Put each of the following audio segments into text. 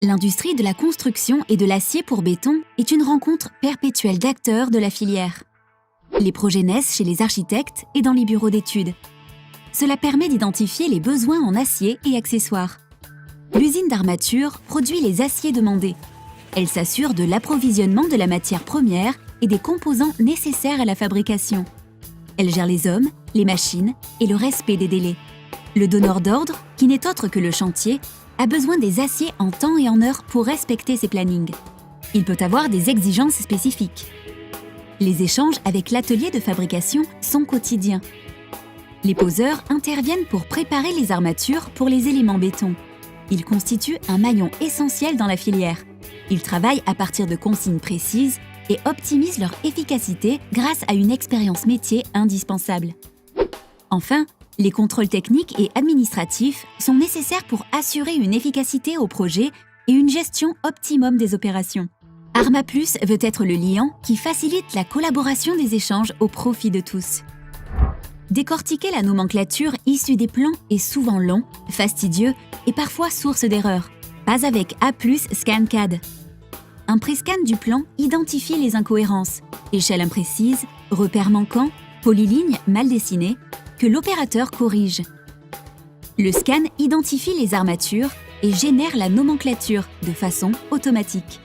L'industrie de la construction et de l'acier pour béton est une rencontre perpétuelle d'acteurs de la filière. Les projets naissent chez les architectes et dans les bureaux d'études. Cela permet d'identifier les besoins en acier et accessoires. L'usine d'armature produit les aciers demandés. Elle s'assure de l'approvisionnement de la matière première et des composants nécessaires à la fabrication. Elle gère les hommes, les machines et le respect des délais. Le donneur d'ordre, qui n'est autre que le chantier, a besoin des aciers en temps et en heure pour respecter ses plannings. Il peut avoir des exigences spécifiques. Les échanges avec l'atelier de fabrication sont quotidiens. Les poseurs interviennent pour préparer les armatures pour les éléments béton. Ils constituent un maillon essentiel dans la filière. Ils travaillent à partir de consignes précises et optimisent leur efficacité grâce à une expérience métier indispensable. Enfin, les contrôles techniques et administratifs sont nécessaires pour assurer une efficacité au projet et une gestion optimum des opérations. ArmaPlus veut être le liant qui facilite la collaboration des échanges au profit de tous. Décortiquer la nomenclature issue des plans est souvent long, fastidieux et parfois source d'erreurs. Pas avec A+ ScanCAD. Un pré-scan du plan identifie les incohérences, échelle imprécise, repères manquants, polylignes mal dessinées, que l'opérateur corrige. Le scan identifie les armatures et génère la nomenclature de façon automatique.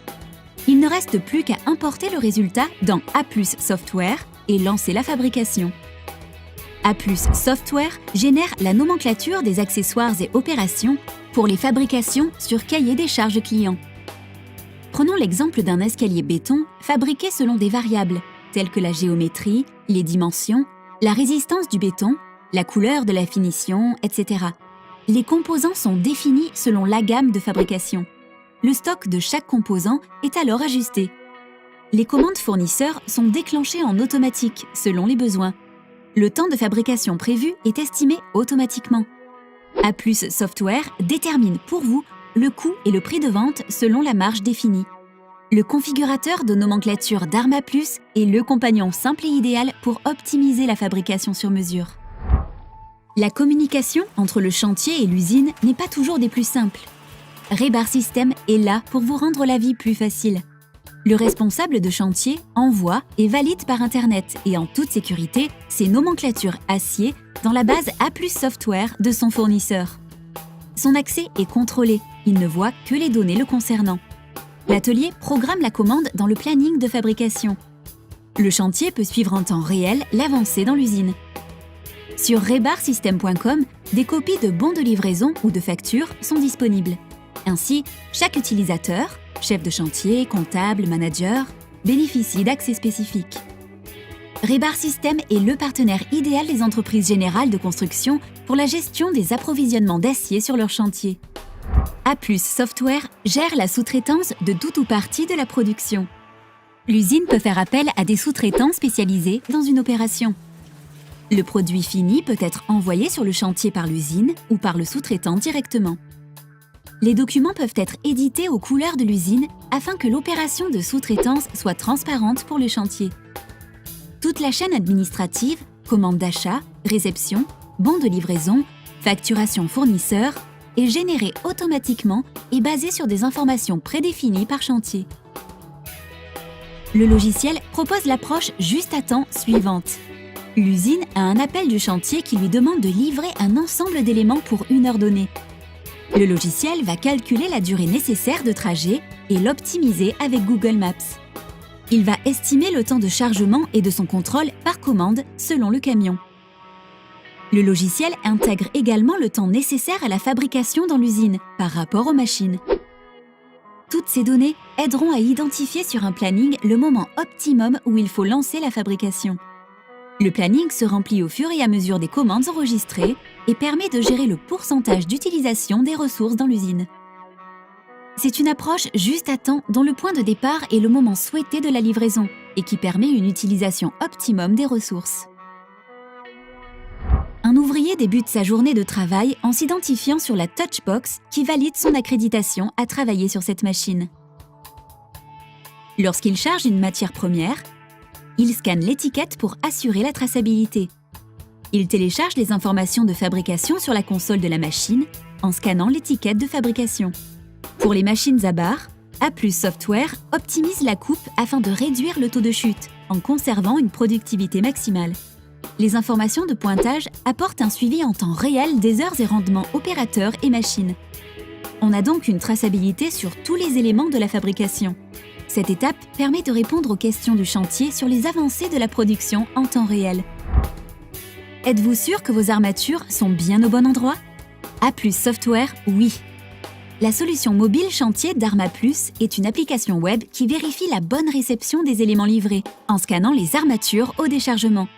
Il ne reste plus qu'à importer le résultat dans A+ Software et lancer la fabrication. A+ Software génère la nomenclature des accessoires et opérations pour les fabrications sur cahier des charges clients. Prenons l'exemple d'un escalier béton fabriqué selon des variables telles que la géométrie, les dimensions, la résistance du béton, la couleur de la finition, etc. Les composants sont définis selon la gamme de fabrication. Le stock de chaque composant est alors ajusté. Les commandes fournisseurs sont déclenchées en automatique selon les besoins. Le temps de fabrication prévu est estimé automatiquement. A+ Software détermine pour vous le coût et le prix de vente selon la marge définie. Le configurateur de nomenclature d'ArmaPlus est le compagnon simple et idéal pour optimiser la fabrication sur mesure. La communication entre le chantier et l'usine n'est pas toujours des plus simples. Rebar System est là pour vous rendre la vie plus facile. Le responsable de chantier envoie et valide par Internet et en toute sécurité ses nomenclatures acier dans la base A+ Software de son fournisseur. Son accès est contrôlé, il ne voit que les données le concernant. L'atelier programme la commande dans le planning de fabrication. Le chantier peut suivre en temps réel l'avancée dans l'usine. Sur rebarsystem.com, des copies de bons de livraison ou de factures sont disponibles. Ainsi, chaque utilisateur, chef de chantier, comptable, manager, bénéficie d'accès spécifiques. Rebar System est le partenaire idéal des entreprises générales de construction pour la gestion des approvisionnements d'acier sur leur chantier. A+ Software gère la sous-traitance de tout ou partie de la production. L'usine peut faire appel à des sous-traitants spécialisés dans une opération. Le produit fini peut être envoyé sur le chantier par l'usine ou par le sous-traitant directement. Les documents peuvent être édités aux couleurs de l'usine afin que l'opération de sous-traitance soit transparente pour le chantier. Toute la chaîne administrative, commande d'achat, réception, bon de livraison, facturation fournisseur, est générée automatiquement et basée sur des informations prédéfinies par chantier. Le logiciel propose l'approche juste à temps suivante. L'usine a un appel du chantier qui lui demande de livrer un ensemble d'éléments pour une heure donnée. Le logiciel va calculer la durée nécessaire de trajet et l'optimiser avec Google Maps. Il va estimer le temps de chargement et de son contrôle par commande selon le camion. Le logiciel intègre également le temps nécessaire à la fabrication dans l'usine par rapport aux machines. Toutes ces données aideront à identifier sur un planning le moment optimum où il faut lancer la fabrication. Le planning se remplit au fur et à mesure des commandes enregistrées et permet de gérer le pourcentage d'utilisation des ressources dans l'usine. C'est une approche juste à temps dont le point de départ est le moment souhaité de la livraison et qui permet une utilisation optimum des ressources. Un ouvrier débute sa journée de travail en s'identifiant sur la Touchbox qui valide son accréditation à travailler sur cette machine. Lorsqu'il charge une matière première, il scanne l'étiquette pour assurer la traçabilité. Il télécharge les informations de fabrication sur la console de la machine en scannant l'étiquette de fabrication. Pour les machines à barre, A+ Software optimise la coupe afin de réduire le taux de chute en conservant une productivité maximale. Les informations de pointage apportent un suivi en temps réel des heures et rendements opérateurs et machines. On a donc une traçabilité sur tous les éléments de la fabrication. Cette étape permet de répondre aux questions du chantier sur les avancées de la production en temps réel. Êtes-vous sûr que vos armatures sont bien au bon endroit? A+ Software, oui. La solution mobile chantier d'Arma+ est une application web qui vérifie la bonne réception des éléments livrés en scannant les armatures au déchargement.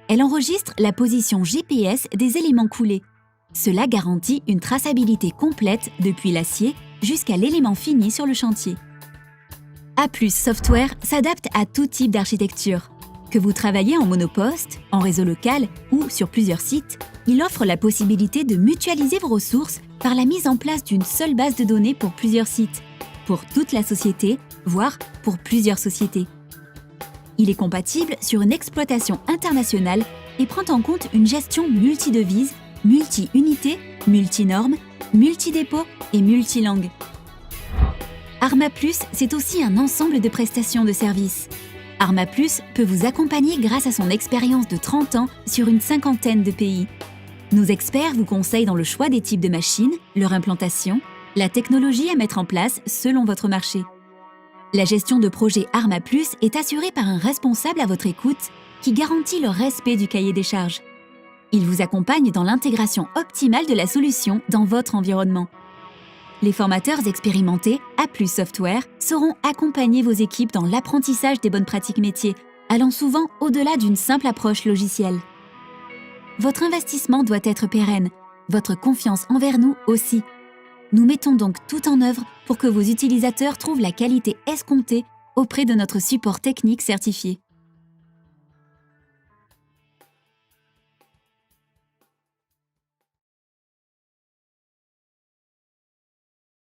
Elle enregistre la position GPS des éléments coulés. Cela garantit une traçabilité complète depuis l'acier jusqu'à l'élément fini sur le chantier. A+ Software s'adapte à tout type d'architecture. Que vous travaillez en monoposte, en réseau local ou sur plusieurs sites, il offre la possibilité de mutualiser vos ressources par la mise en place d'une seule base de données pour plusieurs sites, pour toute la société, voire pour plusieurs sociétés. Il est compatible sur une exploitation internationale et prend en compte une gestion multi-devises, multi-unités, multi-normes, multi-dépôts et multilangues. Arma+, c'est aussi un ensemble de prestations de services. Arma+ peut vous accompagner grâce à son expérience de 30 ans sur une cinquantaine de pays. Nos experts vous conseillent dans le choix des types de machines, leur implantation, la technologie à mettre en place selon votre marché. La gestion de projet Arma+ est assurée par un responsable à votre écoute qui garantit le respect du cahier des charges. Il vous accompagne dans l'intégration optimale de la solution dans votre environnement. Les formateurs expérimentés A+ Software sauront accompagner vos équipes dans l'apprentissage des bonnes pratiques métiers, allant souvent au-delà d'une simple approche logicielle. Votre investissement doit être pérenne, votre confiance envers nous aussi. Nous mettons donc tout en œuvre pour que vos utilisateurs trouvent la qualité escomptée auprès de notre support technique certifié.